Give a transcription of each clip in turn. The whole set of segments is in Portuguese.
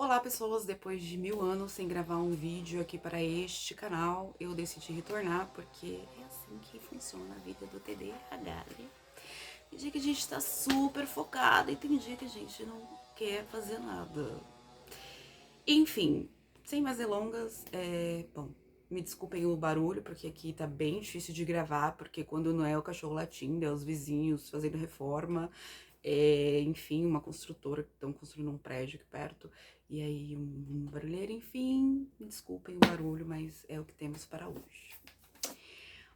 Olá pessoas, depois de 1000 anos sem gravar um vídeo aqui para este canal, eu decidi retornar porque é assim que funciona a vida do TDAH, né? Tem dia que a gente tá super focado e tem dia que a gente não quer fazer nada. Enfim, sem mais delongas, bom, me desculpem o barulho, porque aqui tá bem difícil de gravar, porque quando não é o cachorro latindo, é os vizinhos fazendo reforma, enfim, uma construtora que estão construindo um prédio aqui perto, e aí um barulheiro, enfim, me desculpem o barulho, mas é o que temos para hoje.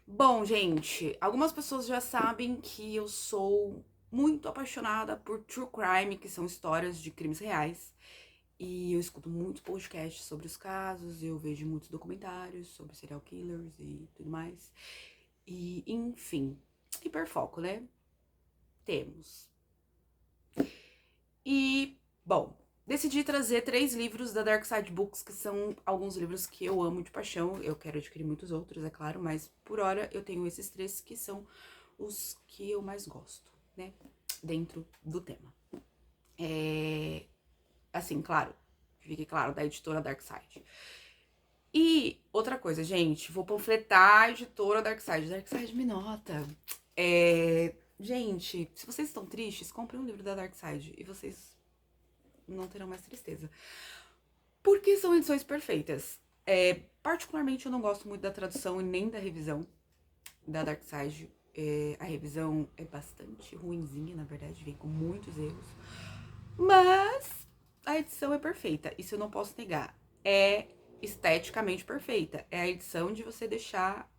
Bom, gente, algumas pessoas já sabem que eu sou muito apaixonada por true crime, que são histórias de crimes reais. E eu escuto muitos podcasts sobre os casos, eu vejo muitos documentários sobre serial killers e tudo mais. E, enfim, hiperfoco, né? Temos. E, bom, decidi trazer 3 livros da Dark Side Books, que são alguns livros que eu amo de paixão. Eu quero adquirir muitos outros, é claro, mas por hora eu tenho esses 3 que são os que eu mais gosto, né? Dentro do tema. Assim, claro, fique claro, da editora Dark Side. E outra coisa, gente, vou panfletar a editora Dark Side. Dark Side me nota. Gente, se vocês estão tristes, comprem um livro da Dark Side e vocês não terão mais tristeza. Porque são edições perfeitas. Particularmente, eu não gosto muito da tradução e nem da revisão da Dark Side. A revisão é bastante ruinzinha, na verdade, vem com muitos erros. Mas a edição é perfeita, isso eu não posso negar. É esteticamente perfeita. É a edição de você deixar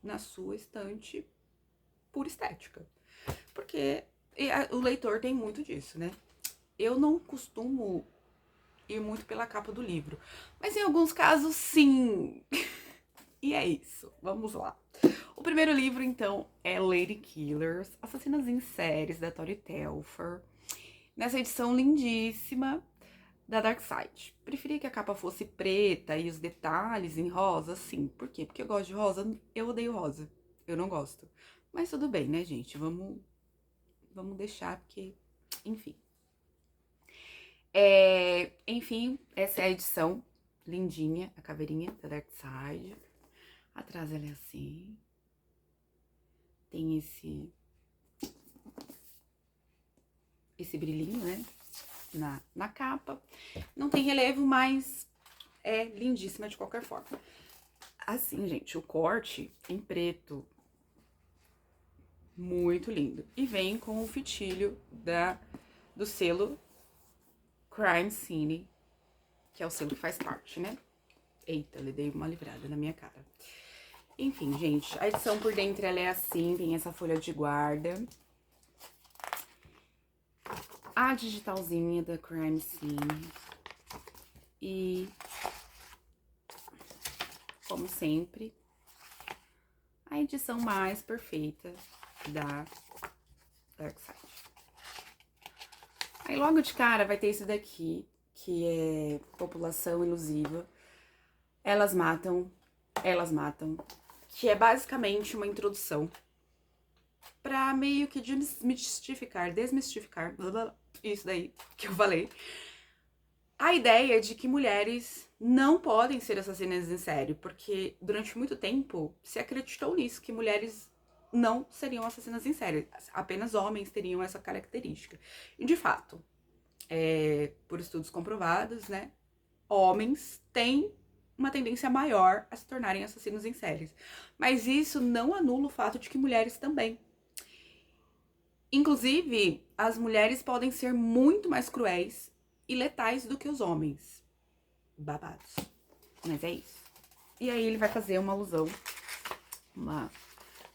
na sua estante por estética. Porque o leitor tem muito disso, né? Eu não costumo ir muito pela capa do livro, mas em alguns casos, sim. E é isso, vamos lá. O primeiro livro, então, é Lady Killers, Assassinas em Séries, da Tori Telfer. Nessa edição lindíssima da Dark Side. Preferi que a capa fosse preta e os detalhes em rosa, sim. Por quê? Porque eu gosto de rosa, eu odeio rosa. Eu não gosto. Mas tudo bem, né, gente? Vamos deixar, porque, enfim. Enfim, essa é a edição lindinha, a caveirinha da Dark Side. Atrás ela é assim. Tem esse brilhinho, né? Na capa. Não tem relevo, mas é lindíssima de qualquer forma. Assim, gente, o corte em preto, muito lindo. E vem com o fitilho do selo Crime Scene, que é o selo que faz parte, né? Eita, eu dei uma livrada na minha cara. Enfim, gente, a edição por dentro ela é assim, tem essa folha de guarda. A digitalzinha da Crime Scene. E, como sempre, a edição mais perfeita da Dark Side. Aí logo de cara vai ter esse daqui, que é População Elusiva. Elas matam, que é basicamente uma introdução pra meio que desmistificar, blá, blá, isso daí que eu falei. A ideia de que mulheres não podem ser assassinas em série, porque durante muito tempo se acreditou nisso, que mulheres não seriam assassinas em série, apenas homens teriam essa característica. E de fato, por estudos comprovados, né, homens têm uma tendência maior a se tornarem assassinos em séries. Mas isso não anula o fato de que mulheres também. Inclusive, as mulheres podem ser muito mais cruéis e letais do que os homens. Babados. Mas é isso. E aí ele vai fazer uma alusão,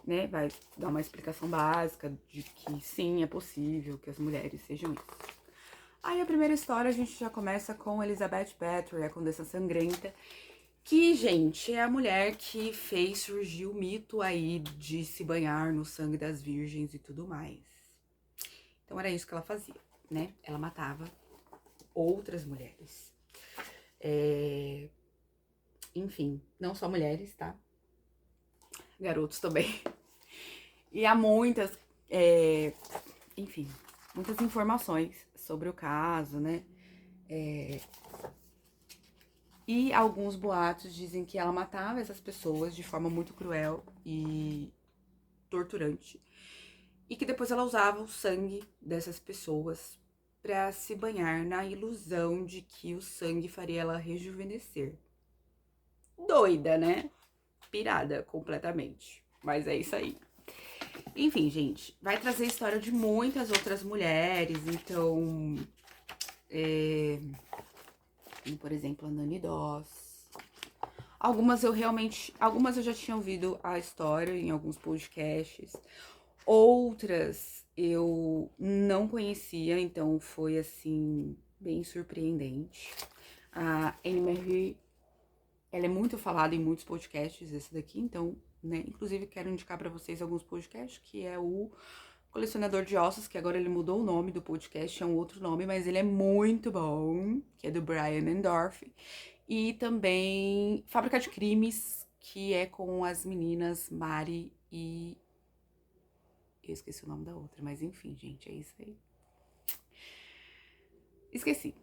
né, vai dar uma explicação básica de que sim, é possível que as mulheres sejam isso. Aí a primeira história a gente já começa com Elizabeth Bathory, a Condessa Sangrenta, que, gente, é a mulher que fez surgir o mito aí de se banhar no sangue das virgens e tudo mais. Então era isso que ela fazia, né? Ela matava outras mulheres. Enfim, não só mulheres, tá? Garotos também. E há muitas, enfim, muitas informações sobre o caso, né? E alguns boatos dizem que ela matava essas pessoas de forma muito cruel e torturante. E que depois ela usava o sangue dessas pessoas pra se banhar na ilusão de que o sangue faria ela rejuvenescer. Doida, né? Pirada completamente. Mas é isso aí. Enfim, gente, vai trazer a história de muitas outras mulheres. Então, como, por exemplo, a Nani Doss. Algumas eu já tinha ouvido a história em alguns podcasts. Outras eu não conhecia, então foi assim bem surpreendente. A Anne Marie, ela é muito falada em muitos podcasts, esse daqui, então, né, inclusive quero indicar pra vocês alguns podcasts, que é o Colecionador de Ossos, que agora ele mudou o nome do podcast, é um outro nome, mas ele é muito bom, que é do Brian Endorf. E também Fábrica de Crimes, que é com as meninas Mari e... eu esqueci o nome da outra, mas enfim, gente, é isso aí. Esqueci.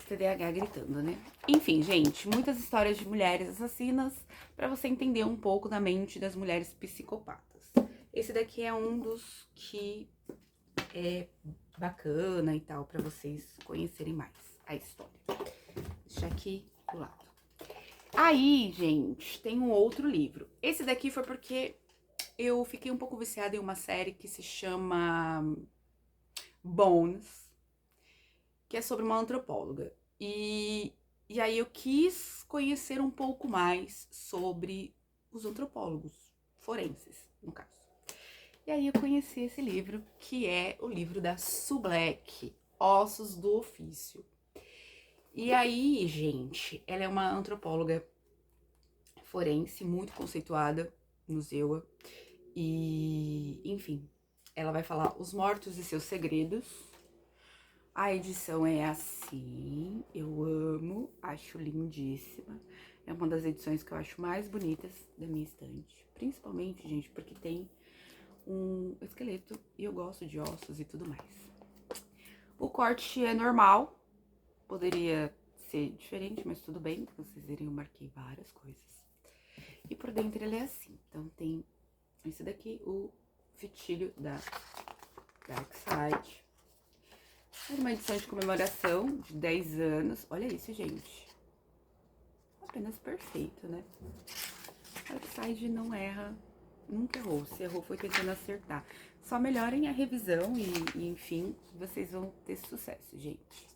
TDAH gritando, né? Enfim, gente, muitas histórias de mulheres assassinas pra você entender um pouco da mente das mulheres psicopatas. Esse daqui é um dos que é bacana e tal, pra vocês conhecerem mais a história. Deixa aqui do lado. Aí, gente, tem um outro livro. Esse daqui foi porque eu fiquei um pouco viciada em uma série que se chama Bones, que é sobre uma antropóloga. E aí eu quis conhecer um pouco mais sobre os antropólogos, forenses, no caso. E aí eu conheci esse livro, que é o livro da Sue Black, Ossos do Ofício. E aí, gente, ela é uma antropóloga forense muito conceituada no ZEUA. E, enfim, ela vai falar Os Mortos e Seus Segredos. A edição é assim, eu amo, acho lindíssima. É uma das edições que eu acho mais bonitas da minha estante. Principalmente, gente, porque tem um esqueleto e eu gosto de ossos e tudo mais. O corte é normal, poderia ser diferente, mas tudo bem. Vocês verem, eu marquei várias coisas. E por dentro ele é assim, então tem esse daqui, o fitilho da Dark Side. É uma edição de comemoração de 10 anos. Olha isso, gente. Apenas perfeito, né? Darkseid não erra, nunca errou. Se errou, foi tentando acertar. Só melhorem a revisão e enfim, vocês vão ter sucesso, gente.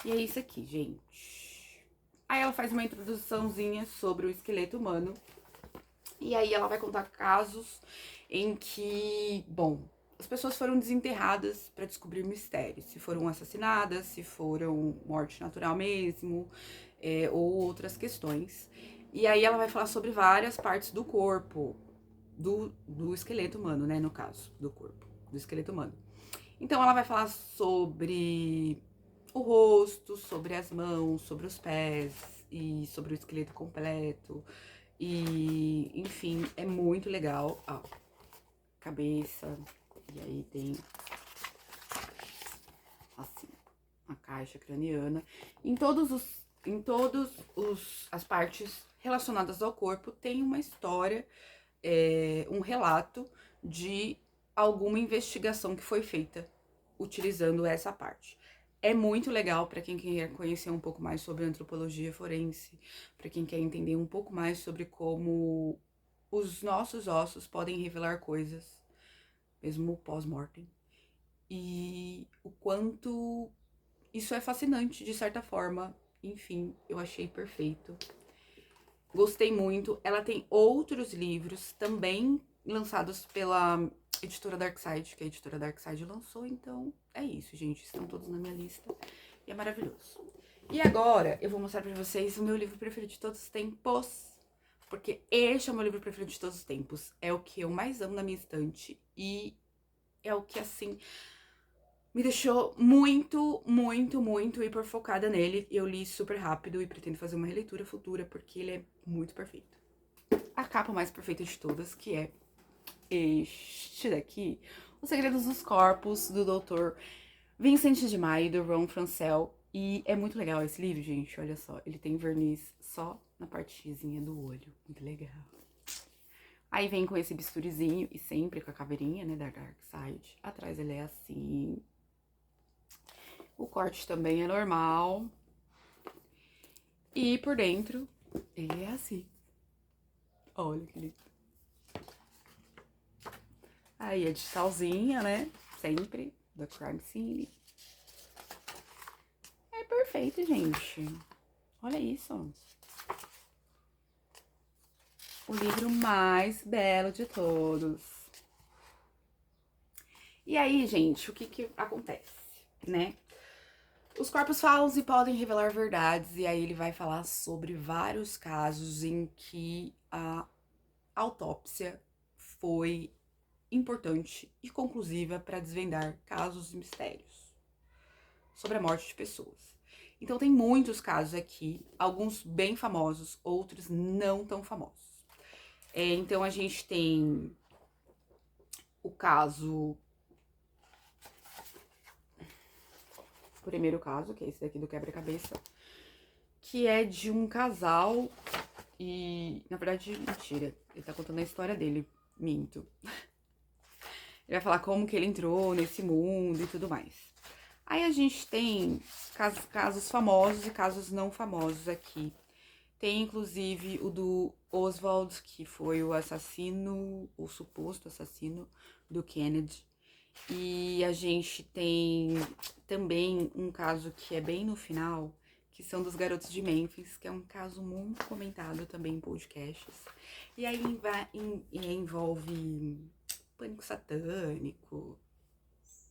E é isso aqui, gente. Aí ela faz uma introduçãozinha sobre o esqueleto humano. E aí ela vai contar casos em que, bom, as pessoas foram desenterradas para descobrir mistérios. Se foram assassinadas, se foram morte natural mesmo, ou outras questões. E aí ela vai falar sobre várias partes do corpo, do esqueleto humano, né, no caso, do corpo, do esqueleto humano. Então ela vai falar sobre o rosto, sobre as mãos, sobre os pés e sobre o esqueleto completo. E, enfim, é muito legal. Ó, cabeça. E aí tem, assim, a caixa craniana. Em todos as partes relacionadas ao corpo tem uma história, um relato de alguma investigação que foi feita utilizando essa parte. É muito legal para quem quer conhecer um pouco mais sobre antropologia forense, para quem quer entender um pouco mais sobre como os nossos ossos podem revelar coisas, mesmo pós-mortem. E o quanto isso é fascinante, de certa forma. Enfim, eu achei perfeito. Gostei muito. Ela tem outros livros também lançados pela editora Darkside, que a editora Darkside lançou. Então, é isso, gente. Estão todos na minha lista. E é maravilhoso. E agora, eu vou mostrar pra vocês o meu livro preferido de todos os tempos. Porque este é o meu livro preferido de todos os tempos. É o que eu mais amo na minha estante. E é o que, assim, me deixou muito, muito, muito hiper focada nele. Eu li super rápido e pretendo fazer uma releitura futura, porque ele é muito perfeito. A capa mais perfeita de todas, que é este daqui, Os Segredos dos Corpos, do Dr. Vincent de Maio, do Ron Francel. E é muito legal esse livro, gente, olha só. Ele tem verniz só na partezinha do olho, muito legal. Aí vem com esse bisturizinho e sempre com a caveirinha, né, da Dark Side. Atrás ele é assim. O corte também é normal. E por dentro ele é assim. Olha que lindo. Aí a digitalzinha, né, sempre, da Crime Scene. É perfeito, gente. Olha isso. O livro mais belo de todos. E aí, gente, o que acontece, né? Os corpos falam e podem revelar verdades, e aí ele vai falar sobre vários casos em que a autópsia foi importante e conclusiva para desvendar casos e mistérios sobre a morte de pessoas. Então tem muitos casos aqui, alguns bem famosos, outros não tão famosos. Então a gente tem o caso, o primeiro caso, que é esse daqui do quebra-cabeça, que é de um casal e, na verdade, mentira, ele tá contando a história dele, minto. Ele vai falar como que ele entrou nesse mundo e tudo mais. Aí a gente tem casos famosos e casos não famosos aqui. Tem, inclusive, o do Oswald, que foi o assassino, o suposto assassino do Kennedy. E a gente tem também um caso que é bem no final, que são dos garotos de Memphis, que é um caso muito comentado também em podcasts. E aí envolve pânico satânico,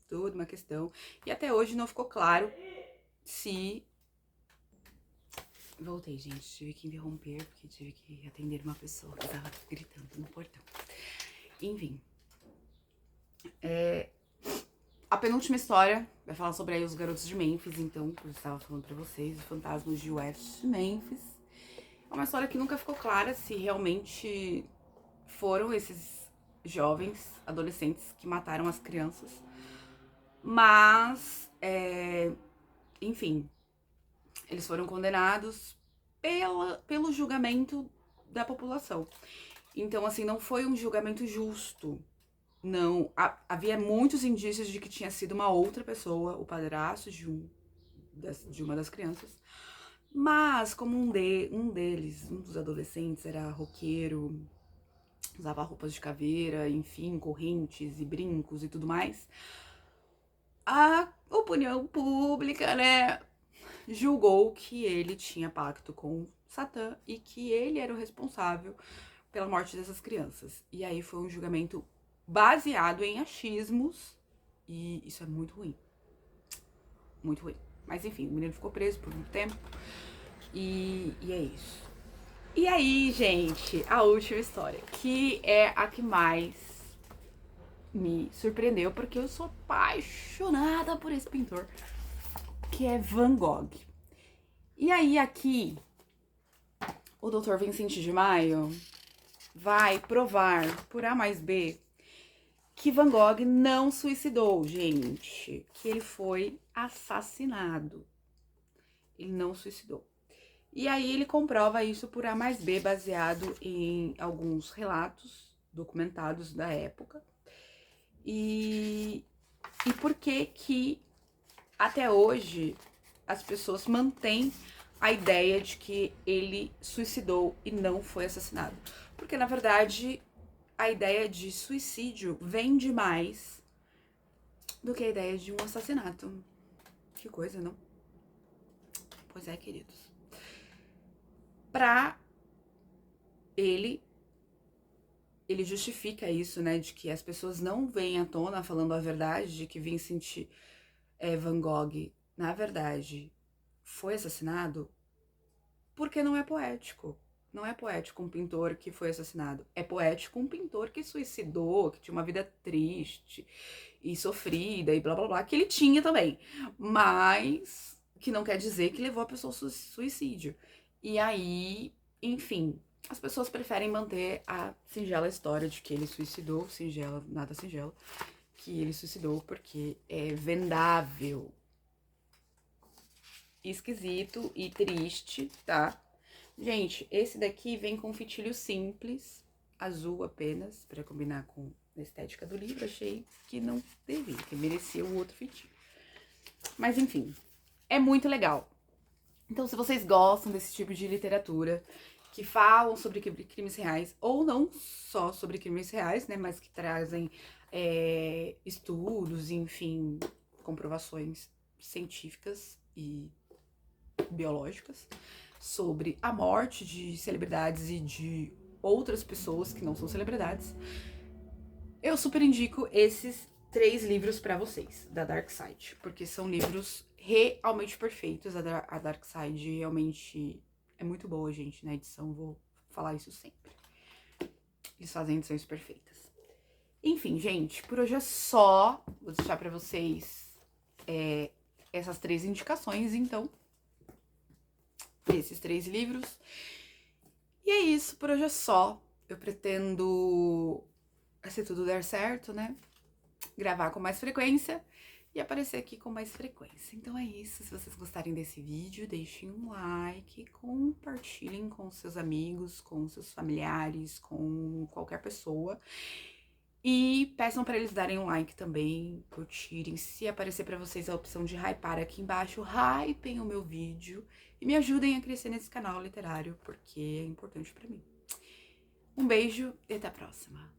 toda uma questão. E até hoje não ficou claro se... Voltei, gente. Tive que interromper, porque tive que atender uma pessoa que tava gritando no portão. Enfim. A penúltima história vai falar sobre aí os garotos de Memphis, então, que eu estava falando pra vocês, os fantasmas de West Memphis. É uma história que nunca ficou clara se realmente foram esses jovens, adolescentes que mataram as crianças. Mas, enfim, eles foram condenados pelo julgamento da população. Então, assim, não foi um julgamento justo. Não, havia muitos indícios de que tinha sido uma outra pessoa, o padrasto de uma das crianças. Mas, como um deles, um dos adolescentes, era roqueiro, usava roupas de caveira, enfim, correntes e brincos e tudo mais, a opinião pública, né, julgou que ele tinha pacto com Satã e que ele era o responsável pela morte dessas crianças. E aí foi um julgamento baseado em achismos, e isso é muito ruim. Muito ruim. Mas enfim, o menino ficou preso por muito tempo, e é isso. E aí, gente, a última história, que é a que mais me surpreendeu, porque eu sou apaixonada por esse pintor, que é Van Gogh. E aí, aqui, o Dr. Vincent de Maio vai provar, por A mais B, que Van Gogh não suicidou, gente. Que ele foi assassinado. Ele não suicidou. E aí ele comprova isso por A mais B, baseado em alguns relatos documentados da época. E por que até hoje as pessoas mantêm a ideia de que ele suicidou e não foi assassinado? Porque, na verdade, a ideia de suicídio vende mais do que a ideia de um assassinato. Que coisa, não? Pois é, queridos. Pra ele justifica isso, né, de que as pessoas não vêm à tona falando a verdade, de que Vincent Van Gogh, na verdade, foi assassinado, porque não é poético. Não é poético um pintor que foi assassinado. É poético um pintor que suicidou, que tinha uma vida triste e sofrida e blá blá blá, que ele tinha também. Mas que não quer dizer que levou a pessoa ao suicídio. E aí, enfim, as pessoas preferem manter a singela história de que ele suicidou, singela, nada singela, que ele suicidou porque é vendável. esquisito e triste, tá? Gente, esse daqui vem com fitilho simples, azul apenas, pra combinar com a estética do livro. Achei que não devia, que merecia o outro fitilho. Mas enfim, é muito legal. Então, se vocês gostam desse tipo de literatura, que falam sobre crimes reais, ou não só sobre crimes reais, né, mas que trazem estudos, enfim, comprovações científicas e biológicas sobre a morte de celebridades e de outras pessoas que não são celebridades, eu super indico esses 3 livros pra vocês, da Dark Side, porque são livros realmente perfeitos. A Dark Side realmente é muito boa, gente, na edição, vou falar isso sempre. Eles fazem edições perfeitas. Enfim, gente, por hoje é só. Vou deixar pra vocês essas 3 indicações, então. Esses 3 livros. E é isso, por hoje é só. Eu pretendo, se tudo der certo, né, gravar com mais frequência e aparecer aqui com mais frequência. Então é isso, se vocês gostarem desse vídeo, deixem um like, compartilhem com seus amigos, com seus familiares, com qualquer pessoa. E peçam para eles darem um like também, curtirem. Se aparecer para vocês a opção de hypar aqui embaixo, hypem o meu vídeo e me ajudem a crescer nesse canal literário, porque é importante para mim. Um beijo e até a próxima.